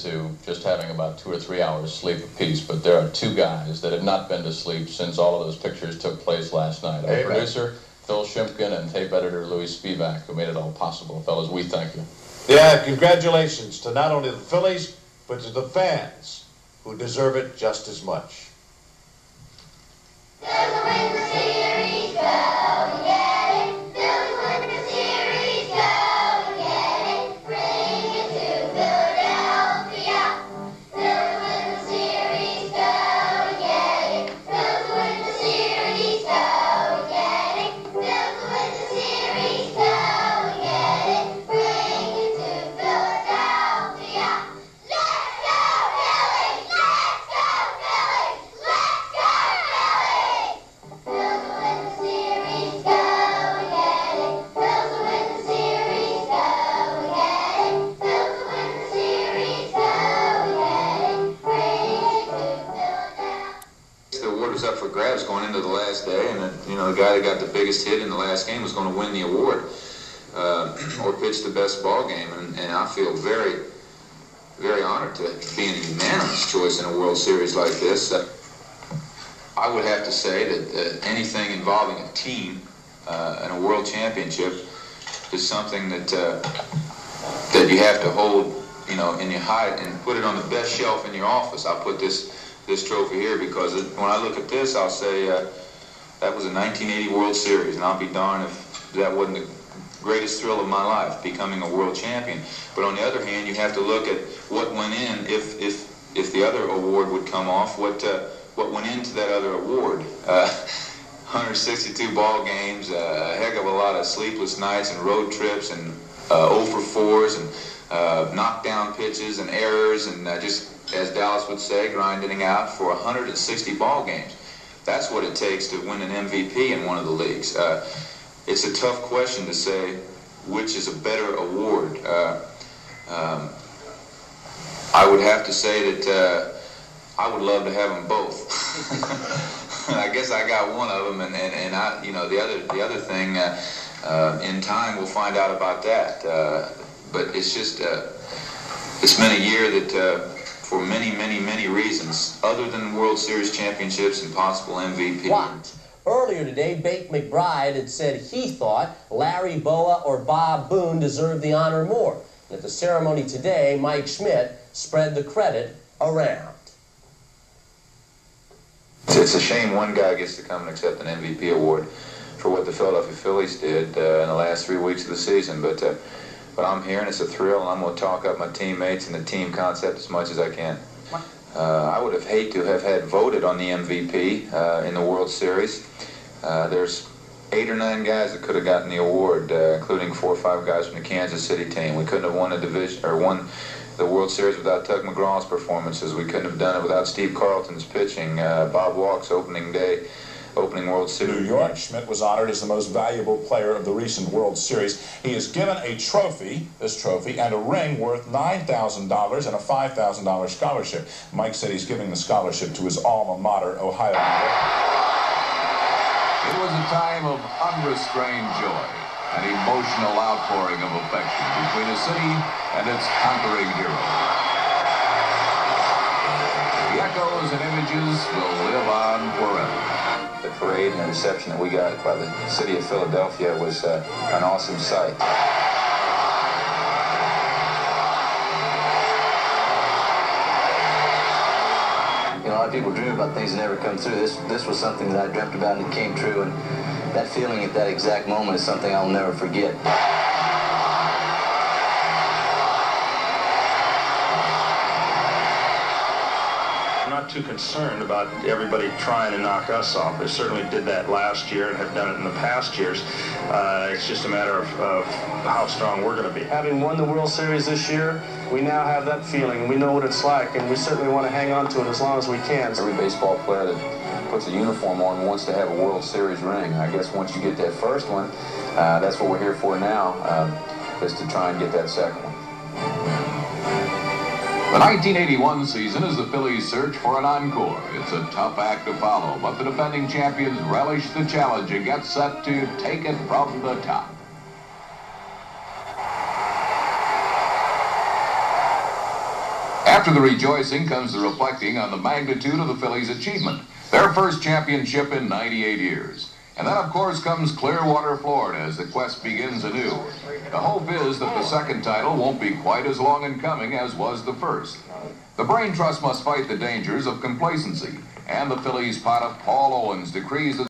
to just having about 2 or 3 hours sleep apiece, but there are two guys that have not been to sleep since all of those pictures took place last night. Our producer, Phil Shimkin, and tape editor, Louis Spivak, who made it all possible. Fellas, we thank you. Yeah, congratulations to not only the Phillies, but to the fans, who deserve it just as much. Up for grabs going into the last day, and the guy that got the biggest hit in the last game was going to win the award or pitch the best ball game, and I feel very, very honored to be a unanimous choice in a World Series like this. I would have to say that anything involving a team in a World Championship is something that that you have to hold, in your height and put it on the best shelf in your office. I'll put this trophy here because when I look at this, I'll say that was a 1980 World Series, and I'll be darned if that wasn't the greatest thrill of my life, becoming a world champion. But on the other hand, you have to look at what went in if the other award would come off, what went into that other award. 162 ball games, a heck of a lot of sleepless nights and road trips, and 0 for 4s, and knockdown pitches and errors, and just, as Dallas would say, grinding out for 160 ball games. That's what it takes to win an MVP in one of the leagues. It's a tough question to say which is a better award. I would have to say that I would love to have them both. I guess I got one of them, and I, the other thing, in time we'll find out about that. But it's just, it's been a year that, for many, many, many reasons, other than World Series championships and possible MVP. What? Earlier today, Bate McBride had said he thought Larry Bowa or Bob Boone deserved the honor more. And at the ceremony today, Mike Schmidt spread the credit around. It's a shame one guy gets to come and accept an MVP award for what the Philadelphia Phillies did in the last 3 weeks of the season, but I'm here, and it's a thrill, and I'm going to talk up my teammates and the team concept as much as I can. I would have hated to have had voted on the MVP in the World Series. There's 8 or 9 guys that could have gotten the award, including 4 or 5 guys from the Kansas City team. We couldn't have won a division or won the World Series without Tug McGraw's performances. We couldn't have done it without Steve Carlton's pitching, Bob Walk's opening World Series. New York, Schmidt was honored as the most valuable player of the recent World Series. He is given a trophy, this trophy, and a ring worth $9,000 and a $5,000 scholarship. Mike said he's giving the scholarship to his alma mater, Ohio. It was a time of unrestrained joy, an emotional outpouring of affection between a city and its conquering hero. The echoes and images will live on forever. The parade and the reception that we got by the city of Philadelphia was an awesome sight. A lot of people dream about things that never come through. This was something that I dreamt about, and it came true, and that feeling at that exact moment is something I'll never forget. Not too concerned about everybody trying to knock us off. They certainly did that last year and have done it in the past years. It's just a matter of how strong we're going to be. Having won the World Series this year, we now have that feeling, and we know what it's like, and we certainly want to hang on to it as long as we can. Every baseball player that puts a uniform on wants to have a World Series ring. I guess once you get that first one, that's what we're here for now, is to try and get that second one. The 1981 season is the Phillies' search for an encore. It's a tough act to follow, but the defending champions relish the challenge and get set to take it from the top. After the rejoicing comes the reflecting on the magnitude of the Phillies' achievement, their first championship in 98 years. And then, of course, comes Clearwater, Florida, as the quest begins anew. The hope is that the second title won't be quite as long in coming as was the first. The Brain Trust must fight the dangers of complacency, and the Phillies' pot of Paul Owens decrees that